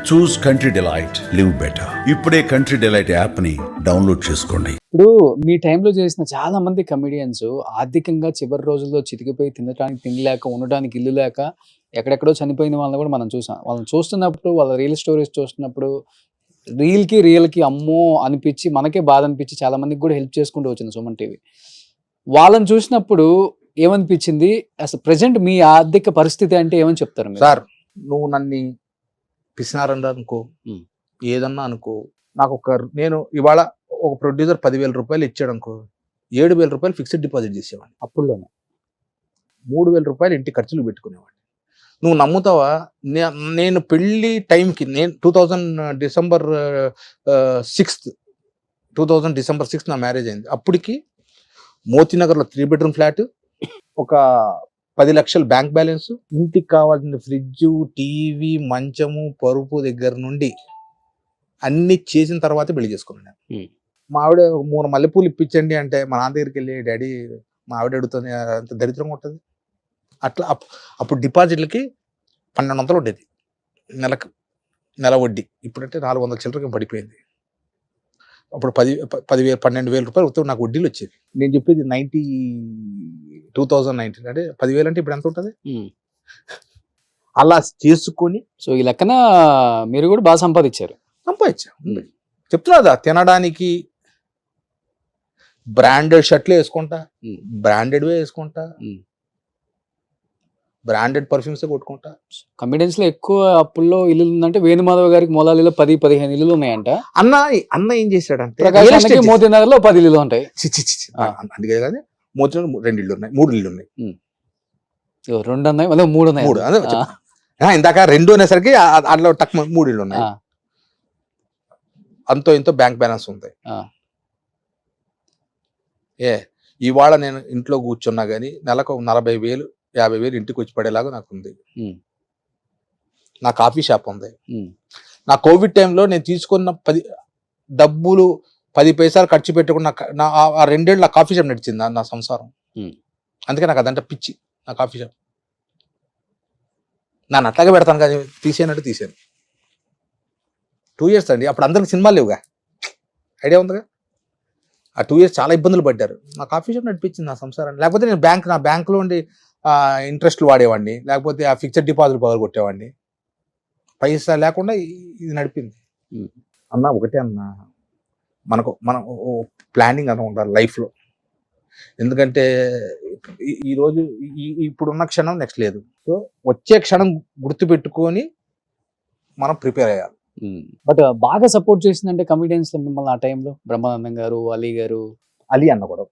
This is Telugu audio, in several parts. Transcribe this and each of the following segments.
చూస్ కంట్రీ డిలైట్, లివ్ బెటర్. ఇప్పుడే కంట్రీ డిలైట్ యాప్ ని డౌన్లోడ్ చేసుకోండి. ఇప్పుడు మీ టైంలో చేసిన చాలా మంది కమెడియన్స్ ఆర్థికంగా చివరి రోజుల్లో చితికిపోయి తినడానికి తిండి లేక, ఉండడానికి ఇల్లు లేక ఎక్కడెక్కడో చనిపోయిన వాళ్ళని కూడా మనం చూసాం. వాళ్ళని చూస్తున్నప్పుడు, వాళ్ళ రియల్ స్టోరీస్ చూస్తున్నప్పుడు రియల్కి అమ్మో అనిపించి, మనకే బాధ అనిపించి చాలా మందికి కూడా హెల్ప్ చేసుకుంటూ వచ్చింది సుమన్ టీవీ. వాళ్ళని చూసినప్పుడు ఏమనిపించింది? అసలు ప్రెసెంట్ మీ ఆర్థిక పరిస్థితి అంటే ఏమని చెప్తారు మీరు? సార్, నువ్వు నన్ను పిసినారని అనుకో, ఏదన్నా అనుకో, నాకు నేను ఇవాళ ఒక ప్రొడ్యూసర్ 10,000 రూపాయలు ఇచ్చాడు అనుకో, 7,000 రూపాయలు ఫిక్స్డ్ డిపాజిట్ చేసేవాడిని. అప్పుల్లోనే 3,000 రూపాయలు ఇంటి ఖర్చులు పెట్టుకునేవాడిని. నువ్వు నమ్ముతావా? నేను పెళ్లి టైంకి, నేను 2000 డిసెంబర్ 6 నా మ్యారేజ్ అయింది. అప్పటికి మోతీనగర్లో 3 బెడ్రూమ్ ఫ్లాట్, ఒక 10 లక్షల బ్యాంక్ బ్యాలెన్స్, ఇంటికి కావాల్సిన ఫ్రిడ్జ్, టీవీ, మంచము, పరుపు దగ్గర నుండి అన్ని చేసిన తర్వాతే పెళ్లి చేసుకున్నాను. మా ఆవిడ 3 మల్లెపూలు ఇప్పించండి అంటే మా నాన్న దగ్గరికి వెళ్ళి, డాడీ మా ఆవిడ అడుగుతుంది, అంత దరిద్రంగా ఉంటుంది. అట్లా అప్పుడు డిపాజిట్లకి 1,200 ఉండేది నెల వడ్డీ. ఇప్పుడంటే 400 చిల్లరగా పడిపోయింది. అప్పుడు 12,000 రూపాయలు వస్తే నాకు వడ్డీలు వచ్చేది. నేను చెప్పేది 2019 అంటే 10,000 అంటే ఇప్పుడు ఎంత ఉంటుంది? అలా చేసుకొని, సో ఈ లెక్కన మీరు కూడా బాగా సంపాదించారు. చెప్తున్నా, తినడానికి బ్రాండెడ్ షర్ట్లు వేసుకుంటా, బ్రాండెడ్వే వేసుకుంటా, బ్రాండెడ్ పర్ఫ్యూమ్స్ కొట్టుకుంటా. కమిడియన్స్ లో ఎక్కువ అప్పుల్లో ఇల్లు ఉందంటే వేణుమాధవ్ గారికి మొలాలిలో 10-15 ఇల్లులు ఉన్నాయంట. అన్న ఏం చేశాడంటే, మోతీనగర్ లో 10 ఇల్లులు ఉంటాయి. అందుకే కానీ మోతీనగర్ 2 ఇళ్ళు ఉన్నాయి, 3 ఇళ్ళు ఉన్నాయి. 2 ఉన్నాయి, మళ్ళీ 3 ఉన్నాయి. ఇందాక 2 అనేసరికి అట్లా టక్ 3 ఇళ్ళు ఉన్నాయి. అంతో ఇంతో బ్యాంక్ బ్యాలెన్స్ ఉంది. ఇవాళ నేను ఇంట్లో కూర్చున్నా గానీ నెలకు 40,000 50,000 ఇంటికి వచ్చి పడేలాగా నాకు ఉంది. నా కాఫీ షాప్ ఉంది. నా కోవిడ్ టైంలో నేను తీసుకున్న డబ్బులు 10 పైసలు ఖర్చు పెట్టకుండా ఆ 2 ఏళ్ళు నా కాఫీ షాప్ నడిచింది, నా సంసారం. అందుకే నాకు అదంటే పిచ్చి, నా కాఫీ షాప్. నన్ను అట్లాగే పెడతాను కానీ తీసేయనట్టు తీసాను. 2 ఇయర్స్ అండి. అప్పుడు అందరికి సినిమాలు లేవుగా, ఐడియా ఉందిగా. ఆ 2 ఇయర్స్ చాలా ఇబ్బందులు పడ్డారు. నా కాఫీ షాప్ నడిపించింది నా సంసారాన్ని. లేకపోతే నేను నా బ్యాంకులో ఉండి ఇంట్రెస్ట్లు వాడేవాడిని, లేకపోతే ఆ ఫిక్స్డ్ డిపాజిట్ పగలు కొట్టేవాడిని. పైసా లేకుండా ఇది నడిపింది. అన్న ఒకటే అన్న, మనం ప్లానింగ్ అన్న ఉండాలి లైఫ్లో. ఎందుకంటే ఈరోజు ఇప్పుడున్న క్షణం నెక్స్ట్ లేదు. సో వచ్చే క్షణం గుర్తుపెట్టుకొని మనం ప్రిపేర్ అయ్యాలి. బట్ బాగా సపోర్ట్ చేసిందంటే కమిడియన్స్ లో మిమ్మల్ని ఆ టైంలో బ్రహ్మానందం గారు, అలీ గారు. అలీ అన్న కూడా,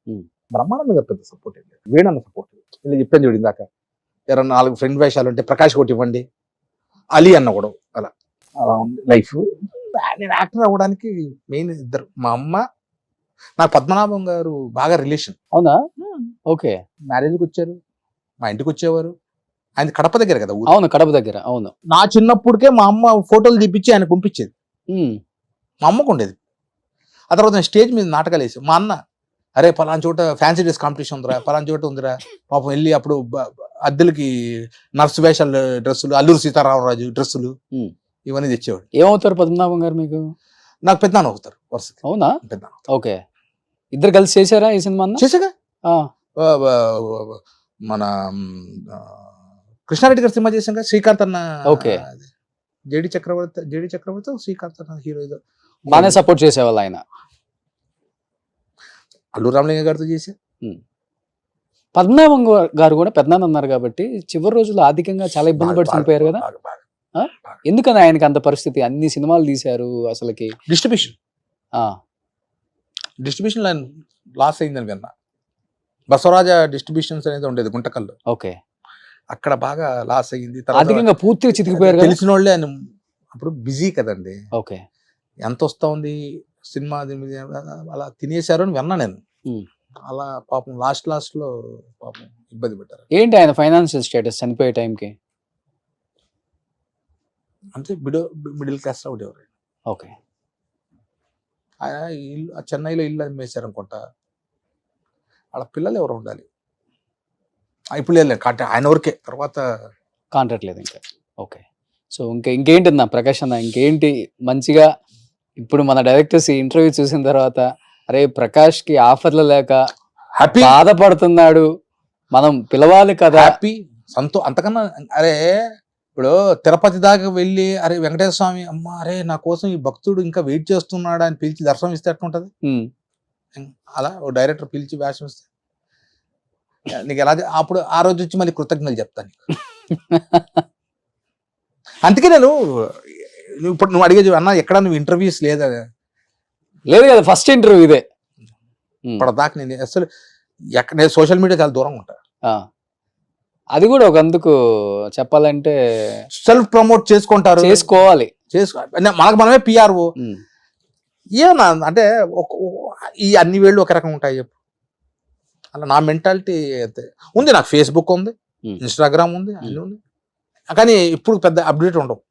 బ్రహ్మానందం గారు పెద్ద సపోర్ట్ లేదు, వేణన్న సపోర్ట్. ఇలా చెప్పాను చూడు ఇందాక, 4 ఫ్రెండ్ వేషాలు ఉంటే ప్రకాష్ కోటి ఇవ్వండి, అలీ అన్న కూడా. అలా ఉంది లైఫ్. నేను యాక్టర్ అవ్వడానికి మెయిన్ ఇద్దరు, మా అమ్మ, నాకు పద్మనాభం గారు బాగా రిలేషన్. అవునా? ఓకే. మ్యారేజ్కి వచ్చారు, మా ఇంటికి వచ్చేవారు. ఆయన కడప దగ్గర కదా. అవును, కడప దగ్గర. అవును. నా చిన్నప్పుడుకే మా అమ్మ ఫోటోలు తీపిచ్చి ఆయన పంపించేది. మా అమ్మకు ఉండేది. ఆ తర్వాత నేను స్టేజ్ మీద నాటకాలు వేసి, మా అన్న, అరే పలానా చోట ఫ్యాన్సీ డ్రెస్ కాంపిటీషన్ ఉందిరా, పలానా చోట ఉందిరా, పాపం వెళ్ళి అప్పుడు అద్దెలకి నర్సు వేషాలు డ్రెస్సులు, అల్లూరు సీతారామరాజు డ్రెస్సులు ఇవన్నీ తెచ్చేవాడు. ఏమవుతారు పద్మనాభం గారు మీకు? నాకు పెద్దనాన్న అవుతారు వరుసకి. అవునా? పెద్దనాన్న. ఓకే. ఇద్దరు కలిసి చేశారా ఈ సినిమా? చేసాగా. మన కృష్ణారెడ్డి గారి సినిమా చేసాం కదా, శ్రీకాంత్ అన్న. ఓకే. జేడి చక్రవర్తి శ్రీకాంత్ అన్న హీరో. బాగానే సపోర్ట్ చేసేవాళ్ళు ఆయన. అల్లు రామలింగ గారితో చేసి. పద్మనాభం గారు కూడా పెద్దనాన్న అన్నారు కాబట్టి చివరి రోజుల్లో ఆర్థికంగా చాలా ఇబ్బంది పడి చనిపోయారు కదా. ఎందుకని ఆయనకి అంత పరిస్థితి? అన్ని సినిమాలు తీశారు, అసలుకి డిస్ట్రిబ్యూషన్ లైన్ లాస్ అయిందని విన్నా. బసవరాజ డిస్ట్రిబ్యూషన్స్ అనేది ఉండేది గుంటకల్లో. ఓకే. అక్కడ బాగా లాస్ అయ్యింది. ఆర్థికంగా పూర్తిగా చితికిపోయారు. తెలిసిన వాళ్ళే ఆయన అప్పుడు బిజీ కదండి. ఓకే. ఎంత వస్తా ఉంది సినిమా, అలా తినేశారు అని విన్నా నేను. అలా పాపం లాస్ట్ లో పాపం ఇబ్బంది పెట్టారు. ఏంటి ఆయన ఫైనాన్షియల్ స్టేటస్ చనిపోయే టైంకి? అంటే మిడిల్ క్లాస్ లో ఉండేవారు. ఓకే. ఆయన చెన్నైలో ఇల్లు అమ్మేశారు అనుకుంటా. వాళ్ళ పిల్లలు ఎవరు ఉండాలి, ఇప్పుడు లేదు ఆయన వరకే, తర్వాత కాంట్రాక్ట్ లేదు ఇంకా. ఓకే. సో ఇంకేంటి అన్న ప్రకాష్ అన్న, ఇంకేంటి మంచిగా ఇప్పుడు మన డైరెక్టర్స్ ఈ ఇంటర్వ్యూ చూసిన తర్వాత అరే ప్రకాష్ కి ఆఫర్లు లేక హ్యాపీ బాధపడుతున్నాడు, మనం పిలవాలి కదా. హ్యాపీ అంతకన్నా అరే ఇప్పుడు తిరుపతి దాకా వెళ్ళి అరే వెంకటేశ్వర స్వామి అమ్మ అరే నా కోసం ఈ భక్తుడు ఇంకా వెయిట్ చేస్తున్నాడు అని పిలిచి దర్శనం ఇస్తే ఎట్లుంటది? ఉమ్, అలా ఓ డైరెక్టర్ పిలిచి వేషం ఇస్తే నీకు ఎలా అప్పుడు ఆ రోజు వచ్చి మళ్ళీ కృతజ్ఞతలు చెప్తాను నీకు. అందుకే నువ్వు ఇప్పుడు నువ్వు అడిగేది అన్న ఎక్కడ నువ్వు ఇంటర్వ్యూస్ లేదా లేదు కదా, ఫస్ట్ ఇంటర్వ్యూ ఇదే. ఇప్పటిదాకా నేను అసలు నేను సోషల్ మీడియా చాలా దూరంగా ఉంటా. ఆ, అది కూడా ఒక అందుకు చెప్పాలంటే సెల్ఫ్ ప్రమోట్ చేసుకుంటారు, చేసుకోవాలి. మనకు మనమే పిఆర్ఓ. ఉమ్, ఏమన్నా అంటే ఈ అన్ని వేళ్ళు ఒక రకం ఉంటాయి చెప్పు. అలా నా మెంటాలిటీ అయితే ఉంది. నాకు ఫేస్బుక్ ఉంది, ఇన్స్టాగ్రామ్ ఉంది, అన్నీ ఉంది. కానీ ఇప్పుడు పెద్ద అప్డేట్ ఉండవు.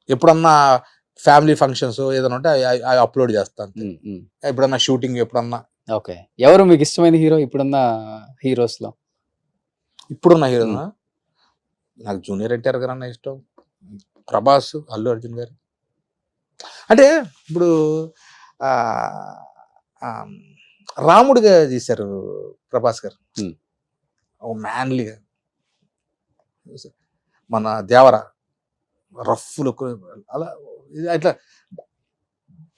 ఎప్పుడన్నా ఫ్యామిలీ ఫంక్షన్స్ ఏదైనా ఉంటే అవి అప్లోడ్ చేస్తాను. ఎప్పుడన్నా షూటింగ్ ఎప్పుడన్నా. ఓకే, ఎవరు మీకు ఇష్టమైన హీరో ఇప్పుడున్న హీరోస్ లో? ఇప్పుడున్న హీరో నాకు జూనియర్ ఎన్టీఆర్ గారు అన్న ఇష్టం, ప్రభాస్, అల్లు అర్జున్ గారు. అంటే ఇప్పుడు రాముడిగా చేశారు ప్రభాస్ గారు, మ్యాన్లీగా. మన దేవర రఫ్ లుక్ అలా ఇట్లా.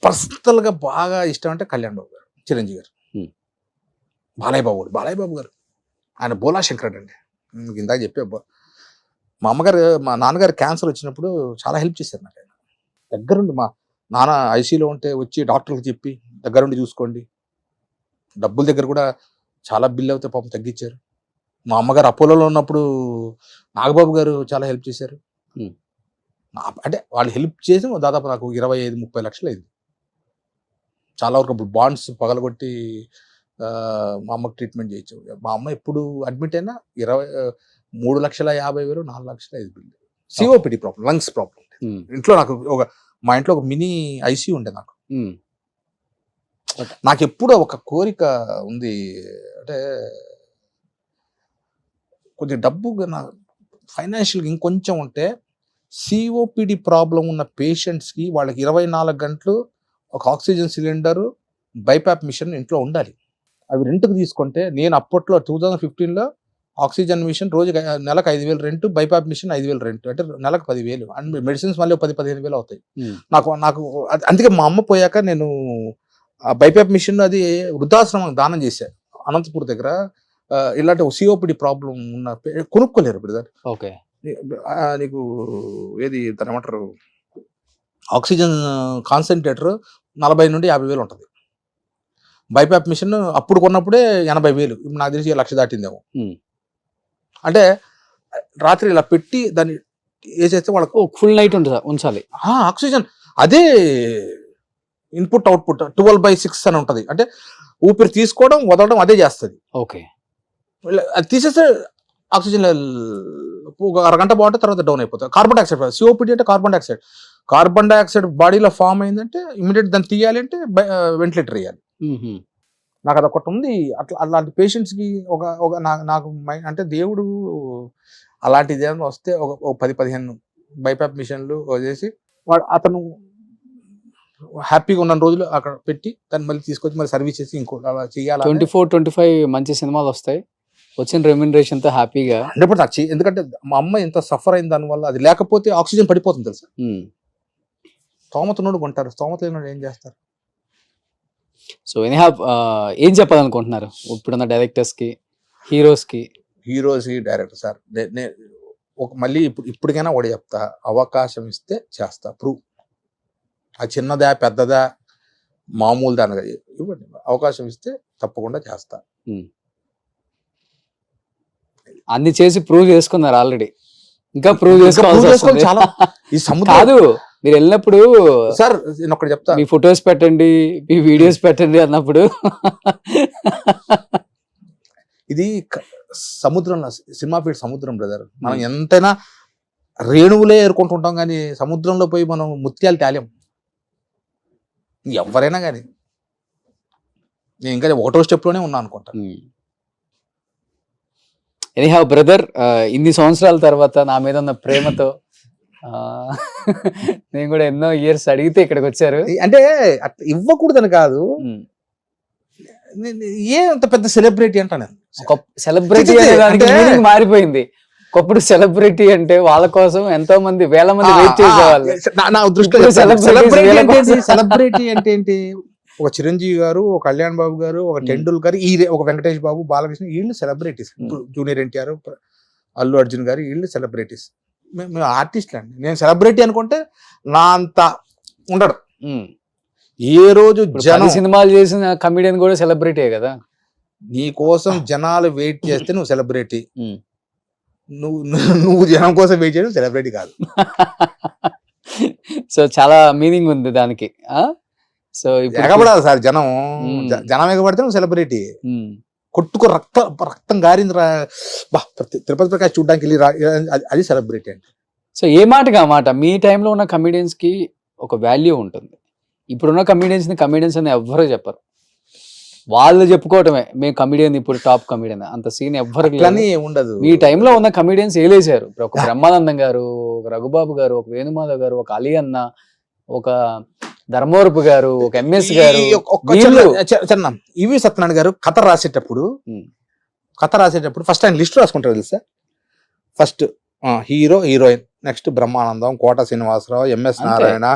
పర్సనల్గా బాగా ఇష్టం అంటే కళ్యాణ్ బాబు గారు, చిరంజీవి గారు, బాలయ్య బాబు గారు. ఆయన బోలా శంకరుడు అండి. ఇందాక చెప్పే మా నాన్నగారు క్యాన్సర్ వచ్చినప్పుడు చాలా హెల్ప్ చేశారు నాకు. ఆయన దగ్గరుండి మా నాన్న ఐసీలో ఉంటే వచ్చి డాక్టర్లకు చెప్పి దగ్గరుండి చూసుకోండి. డబ్బుల దగ్గర కూడా చాలా బిల్ అవుతే పాపం తగ్గించారు. మా అమ్మగారు అపోలోలో ఉన్నప్పుడు నాగబాబు గారు చాలా హెల్ప్ చేశారు. అంటే వాళ్ళు హెల్ప్ చేసి దాదాపు నాకు 25-30 లక్షలు అయింది. చాలా వరకు అప్పుడు బాండ్స్ పగలగొట్టి మా అమ్మకి ట్రీట్మెంట్ చేయొచ్చు. మా అమ్మ ఎప్పుడు అడ్మిట్ అయినా 3,50,000, 4,05,000 bill. COPD problem, lungs problem. ఇంట్లో నాకు మా ఇంట్లో ఒక మినీ ఐసీయూ ఉండే నాకు. నాకు ఎప్పుడూ ఒక కోరిక ఉంది, అంటే కొద్దిగా డబ్బు ఫైనాన్షియల్గా ఇంకొంచెం ఉంటే సిఓపిడి ప్రాబ్లం ఉన్న పేషెంట్స్కి వాళ్ళకి 24 గంటలు ఒక ఆక్సిజన్ సిలిండరు, బైపాప్ మిషన్ ఇంట్లో ఉండాలి. అవి రెంట్కి తీసుకుంటే నేను అప్పట్లో 2015లో ఆక్సిజన్ మిషన్ రోజుకి నెలకు 5,000 రెంట్, బైపాప్ మిషన్ 5,000 రెంట్, అంటే నెలకు 10,000. అండ్ మెడిసిన్స్ మళ్ళీ 10-15,000 అవుతాయి నాకు. అందుకే మా అమ్మ పోయాక నేను ఆ బైపాప్ మిషన్ అది వృద్ధాశ్రమం దానం చేశాను అనంతపూర్ దగ్గర. ఇలాంటి సిఓపిడి ప్రాబ్లం ఉన్న కొనుక్కోలేరు బ్రదర్. ఓకే, నీకు ఏది దాని ఏమంటారు, ఆక్సిజన్ కాన్సన్ట్రేటర్ 40,000-50,000 ఉంటుంది. బైపాప్ మిషన్ అప్పుడు కొన్నప్పుడే 80,000. ఇప్పుడు నాకు తెలిసి 1,00,000 దాటిందేమో. అంటే రాత్రి ఇలా పెట్టి దాన్ని వేసేస్తే వాళ్ళకు ఫుల్ నైట్ ఉంచాలి ఆక్సిజన్. అదే ఇన్పుట్ అవుట్పుట్ 12/6 అని ఉంటుంది. అంటే ఊపిరి తీసుకోవడం వదలడం అదే చేస్తుంది. ఓకే, అది తీసేస్తే ఆక్సిజన్ ఒక అరగంట బాగుంటే తర్వాత డౌన్ అయిపోతుంది. కార్బన్ డైఆక్సైడ్, సిఓపిడి అంటే కార్బన్ డైఆక్సైడ్ బాడీలో ఫామ్ అయిందంటే ఇమీడియట్ దాన్ని తీయాలి అంటే వెంటిలేటర్ వేయాలి. నాకు అది ఒకటి ఉంది. అట్లా అలాంటి పేషెంట్స్కి నాకు అంటే దేవుడు అలాంటిది ఏమైనా వస్తే ఒక 10-15 బైపాప్ మిషన్లు చేసి అతను హ్యాపీగా ఉన్న రోజులు అక్కడ పెట్టి దాన్ని మళ్ళీ తీసుకొచ్చి మళ్ళీ సర్వీస్ చేసి ఇంకో అలా చేయాలి. 24-25 మంచి సినిమాలు వస్తాయి, వచ్చిన రెమ్యూనరేషన్ తో హ్యాపీగా. ఎందుకంటే మా అమ్మ ఎంత సఫర్ అయిన దానివల్ల, అది లేకపోతే ఆక్సిజన్ పడిపోతుంది తెలుసా. స్తోమతనుడు కొంటారు, స్తోమత లేనుడు ఏం చేస్తారు. సో ఎనీహౌ ఏం చెప్పాలనుకుంటున్నారు ఇప్పుడున్న డైరెక్టర్స్ కి, హీరోస్ కి డైరెక్టర్ సార్? మళ్ళీ ఇప్పటికైనా ఒకటి చెప్తా, అవకాశం ఇస్తే చేస్తా. ప్రూవ్ అది చిన్నదా పెద్దదా మామూలు దానిగా ఇవ్వండి, అవకాశం ఇస్తే తప్పకుండా చేస్తా. అన్ని చేసి ప్రూవ్ చేసుకున్నారు ఆల్రెడీ, ఇంకా ప్రూవ్ చేసుకోవాలి. చాలా ఈ సముద్రం కాదు, మీరు వెళ్ళినప్పుడు సార్ నేను ఒకటి చెప్తా, మీ ఫొటోస్ పెట్టండి, మీ వీడియోస్ పెట్టండి అన్నప్పుడు ఇది సముద్రంలో, సినిమా ఫీల్డ్ సముద్రం బ్రదర్. మనం ఎంతైనా రేణువులే ఏరుకుంటుంటాం కానీ సముద్రంలో పోయి మనం ముత్యాలు తేలేం. ఎవరైనా కానీ నేను ఇంకా ఒకటో స్టెప్లోనే ఉన్నా అనుకుంటా. ఎనీహౌ బ్రదర్, ఇన్ని సంవత్సరాల తర్వాత నా మీద ఉన్న ప్రేమతో నేను కూడా ఎన్నో ఇయర్స్ అడిగితే ఇక్కడికి వచ్చారు. అంటే అట్లా ఇవ్వకూడదని కాదు, ఉమ్. ఏ అంత పెద్ద సెలబ్రిటీ అంటా నేను. ఒక సెలబ్రిటీ చి, చి, అనే దానికి అంటే- మీనింగ్ మారిపోయింది. ఒకప్పుడు సెలబ్రిటీ అంటే వాళ్ళ కోసం ఎంతో మంది వేల మంది వెయిట్ చేసేవాళ్ళు. నా దృష్టిలో ఇప్పుడు celebrities సెలబ్రిటీ వీళ్ళ అంటే కోసం. సెలబ్రిటీ అంటే ఏంటి? ఒక చిరంజీవి గారు, ఒక కళ్యాణ్ బాబు గారు, ఒక టెండూల్కర్, ఒక వెంకటేష్ బాబు, బాలకృష్ణ, వీళ్ళు సెలబ్రిటీస్. ఇప్పుడు జూనియర్ ఎన్టీఆర్, అల్లు అర్జున్ గారు, వీళ్ళు సెలబ్రిటీస్. మేము ఆర్టిస్టులు అండి. నేను సెలబ్రిటీ అనుకుంటే నా అంత ఉండడు. ఉమ్. ఏ రోజు ఇప్పుడు జనం 10 సినిమాలు చేసిన కమిడియన్ కూడా సెలబ్రిటీ కదా. నీ కోసం జనాలు వెయిట్ చేస్తే నువ్వు సెలబ్రిటీ. ఉమ్. నువ్వు జనం కోసం వెయిట్ చేయడం సెలబ్రిటీ కాదు. సో చాలా మీనింగ్ ఉంది దానికి. సో ఇప్పుడు ఎగబడాలి సార్ జనం. మ్మ్. జనం ఎగబడితే నువ్వు సెలబ్రిటీ. ఉమ్. కొట్టుకు రక్తం గారింది రా, తిరుపతి ప్రకాష్ చూడడానికి వెళ్ళి అది సెలబ్రిటీ అండి. సో ఏ మాటగా మాట మీ టైంలో ఉన్న కమిడియన్స్ కి ఒక వాల్యూ ఉంటుంది. ఇప్పుడున్న కమిడియన్స్ ని కమిడియన్స్ అని ఎవ్వరూ చెప్పరు. వాళ్ళు చెప్పుకోవటమే మేము కమిడియన్, ఇప్పుడు టాప్ కమిడియన్, అంత సీన్ ఎవ్వరికి లేదు. అట్లని ఉండదు. మీ టైంలో ఉన్న కమిడియన్స్ ఏలేశారు. ఇప్పుడు ఒక బ్రహ్మానందం గారు, ఒక రఘుబాబు గారు, ఒక వేణుమాధవ్ గారు, ఒక అలీ అన్న, ఒక ధర్మవరపు గారు, ఒక ఎంఎస్ గారు, వీళ్ళు ఇవి సత్యనారాయణ గారు కథ రాసేటప్పుడు ఫస్ట్ ఆయన లిస్ట్ రాసుకుంటారు తెలుసా. First hero, heroine, next Brahmanandam, Kota Srinivasarao, MS అంతే. నారాయణ,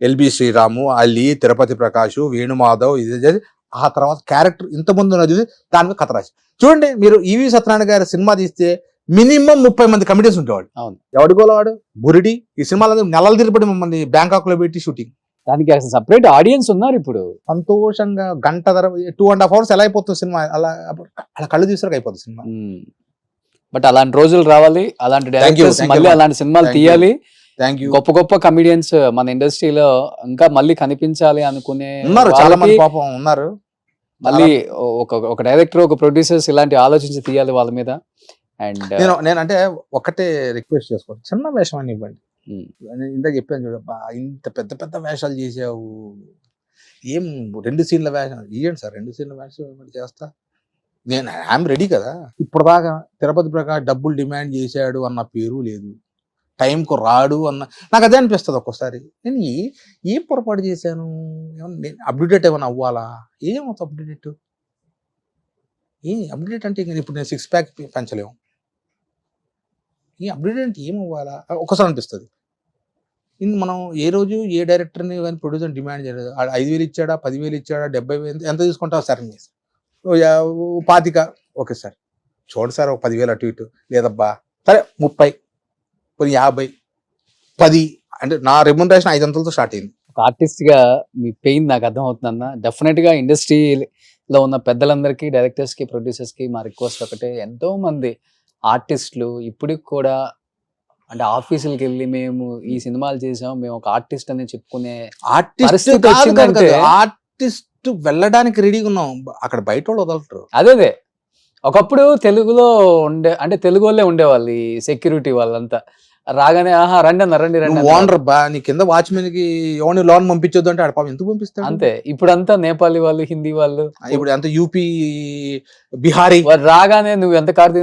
ఎల్బి శ్రీరాము, అలీ, తిరుపతి ప్రకాష్, వేణుమాధవ్, ఇది ఆ తర్వాత క్యారెక్టర్ ఇంతకుముందు ఉన్నది దాని మీద కథ రాసి. చూడండి మీరు ఈవి సత్యనారాయణ గారి సినిమా తీస్తే మినిమం 30 మంది కమిటీస్ ఉండేవాడు. అవును. ఎవడికోవాడు బురిడి ఈ సినిమాలో నెలలు తిరిపడి మమ్మల్ని బ్యాంకాక్ లో పెట్టి షూటింగ్. దానికి అసలు సపరేట్ ఆడియన్స్ ఉన్నారు ఇప్పుడు. సంతోషంగా గంట 2.5 hours ఎలా అయిపోతుంది సినిమా, అలా అలా కళ్ళు తీసుకు అయిపోతుంది సినిమా. బట్ అలాంటి రోజులు రావాలి, అలాంటి డైరెక్టర్స్ thank you, మళ్ళీ man. అలాంటి సినిమాలు Thank you. తీయాలి. Thank you. గొప్ప గొప్ప కమిడియన్స్ మన ఇండస్ట్రీలో ఇంకా మళ్ళీ కనిపించాలి అనుకునే ఉన్నారు చాలా మంది వాళ్ళకి పాపం ఉన్నారు. మళ్ళీ ఒక డైరెక్టర్, ఒక ప్రొడ్యూసర్స్ ఇలాంటి ఆలోచించి తీయాలి వాళ్ళ మీద. అండ్ నేను అంటే ఒకటే రిక్వెస్ట్ చేసుకోండి, చిన్న వేషం అని ఇవ్వండి. నేను ఇందాక చెప్పాను చూడబ్బా, ఇంత పెద్ద పెద్ద వేషాలు చేసావు, ఏం 2 సీన్ల వేషం ఇవ్వండి సార్, 2 సీన్ల వేషం ఇవ్వండి చేస్తా. నేను ఐఎమ్ రెడీ కదా. ఇప్పుడు దాకా తిరుపతి ప్రకాష్ డబ్బులు డిమాండ్ చేశాడు అన్న పేరు లేదు, టైంకు రాడు అన్న, నాకు అదే అనిపిస్తుంది ఒక్కోసారి. నేను ఏం పొరపాటు చేశాను, నేను అప్డేట్ ఏమైనా అవ్వాలా, ఏమవుతుంది అప్డేట్, అప్డేట్ అంటే ఇప్పుడు నేను 6 pack పెంచలేము, ఈ అప్డేట్ అంటే ఏం అవ్వాలా ఒక్కసారి అనిపిస్తుంది. మనం ఏ రోజు ఏ డైరెక్టర్ని కానీ ప్రొడ్యూసర్ డిమాండ్ చేయలేదు. 5,000 ఇచ్చాడా, 10,000 ఇచ్చాడా, 70,000 ఎంత తీసుకుంటావు సార్, 25 ఓకే సార్ చూడండి సార్, ఒక 10,000 అటు ఇటు లేదబ్బా, సరే 30, 50, 10 అంటే నా రెమ్యునరేషన్ 500తో స్టార్ట్ అయింది. ఒక ఆర్టిస్ట్ గా మీ పెయిన్ నాకు అర్థం అవుతుందన్న. డెఫినెట్ గా ఇండస్ట్రీలో ఉన్న పెద్దలందరికీ, డైరెక్టర్స్ కి, ప్రొడ్యూసర్స్ కి మా రిక్వెస్ట్ ఒకటే, ఎంతో మంది ఆర్టిస్టులు ఇప్పటికి కూడా అంటే ఆఫీసులకి వెళ్ళి మేము ఈ సినిమాలు చేసాం, మేము ఒక ఆర్టిస్ట్ అని చెప్పుకునే ఆర్టిస్ట్ పరిస్థితి వచ్చిందంటే ఆర్టిస్ట్ వెళ్ళడానికి రెడీగా ఉన్నాం, అక్కడ బయట వాళ్ళు వదలరు. అదే ఒకప్పుడు తెలుగులో అంటే తెలుగు వాళ్ళే ఉండేవాళ్ళు, ఈ సెక్యూరిటీ వాళ్ళంతా రాగానే ఆహా రండి అన్న, రండి రండి ఓనర్ బా నీ కింద వాచ్మెన్ కి ఎవరిని లోన్ పంపించొద్దు అంటే ఆడ పాపం ఎందుకు పంపిస్తాడు అంతే. ఇప్పుడంతా నేపాలీ వాళ్ళు, హిందీ వాళ్ళు, ఇప్పుడు అంత యూపీ బిహారీ వాడు రాగానే నువ్వు ఎంత కార్తీ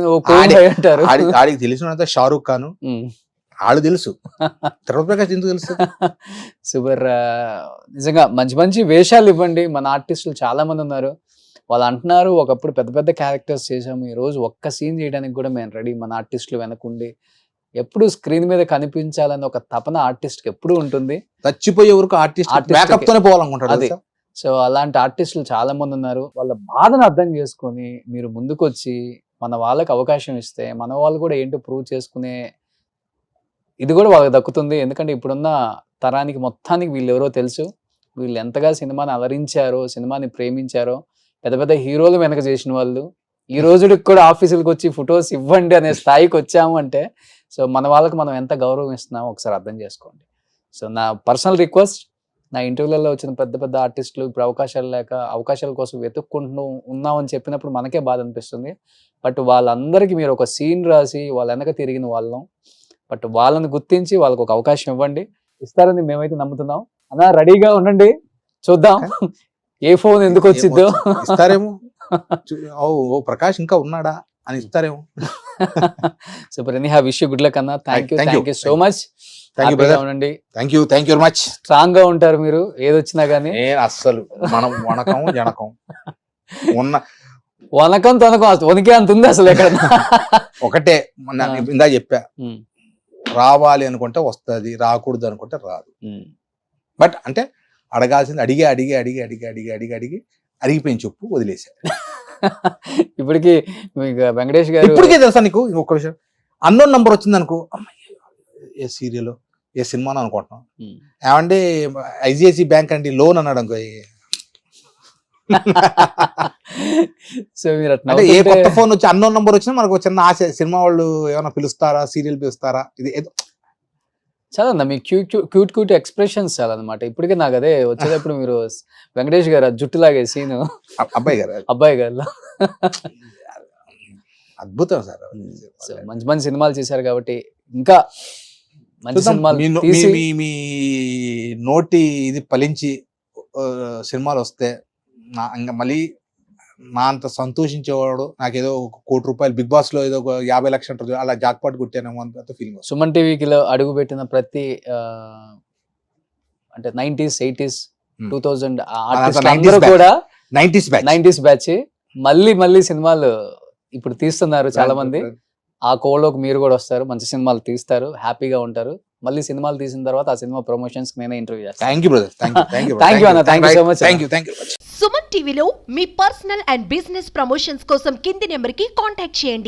అంటారు. ఆడికి తెలిసినంత షారూక్ ఖాన్ వాళ్ళు తెలుసు, తిరుపతి ప్రకాష్ ఎందుకు తెలుసు. సూపర్. నిజంగా మంచి మంచి వేషాలు ఇవ్వండి. మన ఆర్టిస్టులు చాలా మంది ఉన్నారు, వాళ్ళు అంటున్నారు ఒకప్పుడు పెద్ద పెద్ద క్యారెక్టర్స్ చేసాము, ఈ రోజు ఒక్క సీన్ చేయడానికి కూడా మేము రెడీ. మన ఆర్టిస్టులు వెనకుండి ఎప్పుడు స్క్రీన్ మీద కనిపించాలని ఒక తపన ఆర్టిస్ట్ కి ఎప్పుడు ఉంటుంది. చచ్చిపోయే వరకు ఆర్టిస్ట్ బ్యాకప్ తోనే పోవాలనుకుంటాడు. అది సో అలాంటి ఆర్టిస్టులు చాలా మంది ఉన్నారు. వాళ్ళ బాధను అర్థం చేసుకొని మీరు ముందుకు వచ్చి మన వాళ్ళకి అవకాశం ఇస్తే మన వాళ్ళు కూడా ఏంటో ప్రూవ్ చేసుకునే ఇది కూడా వాళ్ళకి దక్కుతుంది. ఎందుకంటే ఇప్పుడున్న తరానికి మొత్తానికి వీళ్ళు ఎవరో తెలుసు, వీళ్ళు ఎంతగా సినిమాని అలరించారో, సినిమాని ప్రేమించారో, పెద్ద పెద్ద హీరోలు వెనక చేసిన వాళ్ళు ఈ రోజుకి కూడా ఆఫీసులకు వచ్చి ఫొటోస్ ఇవ్వండి అనే స్థాయికి వచ్చాము అంటే, సో మన వాళ్ళకి మనం ఎంత గౌరవం ఇస్తున్నామో ఒకసారి అర్థం చేసుకోండి. సో నా పర్సనల్ రిక్వెస్ట్, నా ఇంటర్వ్యూలలో వచ్చిన పెద్ద పెద్ద ఆర్టిస్టులు ఇప్పుడు అవకాశాలు లేక అవకాశాల కోసం వెతుక్కుంటూ ఉన్నామని చెప్పినప్పుడు మనకే బాధ అనిపిస్తుంది. బట్ వాళ్ళందరికీ మీరు ఒక సీన్ రాసి వాళ్ళ వెనక తిరిగిన వాళ్ళం. బట్ వాళ్ళని గుర్తించి వాళ్ళకి ఒక అవకాశం ఇవ్వండి, ఇస్తారని మేమైతే నమ్ముతున్నాం. అన్నా రెడీగా ఉండండి, చూద్దాం ఏ ఫోన్ ఎందుకు వచ్చిద్దో. ఇస్తారేమో. ఓ ప్రకాష్ ఇంకా ఉన్నాడా అని ఇస్తారేమో. Super anyhow wish you good luck అన్న. Thank you Thank you. Thank you so much. Thank you brother. ఉండండి, thank you very much. Strong గా ఉంటారు మీరు ఏదొచ్చినా గానీ. నేను అస్సలు మనం వణకం జనకం ఉన్న వనకం తనకం వణికే అంత ఉంది అసలు ఎక్కడ. ఒకటే ఇందా చెప్పా, రావాలి అనుకుంటే వస్తుంది, రాకూడదు అనుకుంటే రాదు. బట్ అంటే అడగాల్సింది అడిగి అడిగి అడిగి అడిగి అడిగి అడిగి అడిగి అడిగిపోయిన చెప్పు వదిలేసా. ఇప్పటికి మీకు వెంకటేష్ గారు ఇప్పటికే తెలుసా నీకు ఇంకొక విషయం, అన్నోన్ నంబర్ వచ్చింది అనుకో, ఏ సీరియల్ ఏ సినిమాను అనుకుంటున్నాం, ఏమంటే ఐసిఐసి బ్యాంక్ అండి లోన్ అన్నాడు అనుకో. సో మీరు అంటే ఏ కొత్త ఫోన్ వచ్చి అన్నోన్ నంబర్ వచ్చినా మనకు చిన్న ఆశ, సినిమా వాళ్ళు ఏమైనా పిలుస్తారా, సీరియల్ పిలుస్తారా, ఇది ఏదో చాలా అన్న మీ క్యూట్ క్యూట్ ఎక్స్ప్రెషన్స్ చాలా అనమాట. ఇప్పటికే నాకు అదే వచ్చేటప్పుడు మీరు వెంకటేష్ గారు జుట్టు లాగే సీన్ అబ్బాయి గారు అబ్బాయి గారు అద్భుతం సార్. సో మంచి మంచి సినిమాలు చేశారు కాబట్టి ఇంకా మంచి సినిమాలు తీసి మీ నోటి ఇది ఫలించి సినిమాలు వస్తే ఇంకా మళ్ళీ నా అంత సంతోషించేవాడు నాకేదో ఒక ₹1 కోటి బిగ్ బాస్ లో ఏదో 50 లక్షలు అలా జాక్పాట్ కొట్టానేమో అంత ఫీలింగ్. సుమన్ టీవీకిలో అడుగు పెట్టిన ప్రతి అంటే 90s 80s 2000 ఆర్టిస్టులు అందరూ కూడా 90s బ్యాచ్ మళ్ళీ సినిమాలు ఇప్పుడు తీస్తున్నారు చాలా మంది. ఆ కోలోకి మీరు కూడా వస్తారు, మంచి సినిమాలు తీస్తారు, హ్యాపీగా ఉంటారు. మళ్ళీ సినిమాలు తీసిన తర్వాత ఆ సినిమా ప్రమోషన్స్ నేనే ఇంటర్వ్యూ చేస్తాను. Thank you brother. Thank you అన్న. Thank you so much. Thank you Suman టీవీలో మీ పర్సనల్ అండ్ బిజినెస్ ప్రమోషన్స్ కోసం కింది నెంబర్కి కాంటాక్ట్ చేయండి.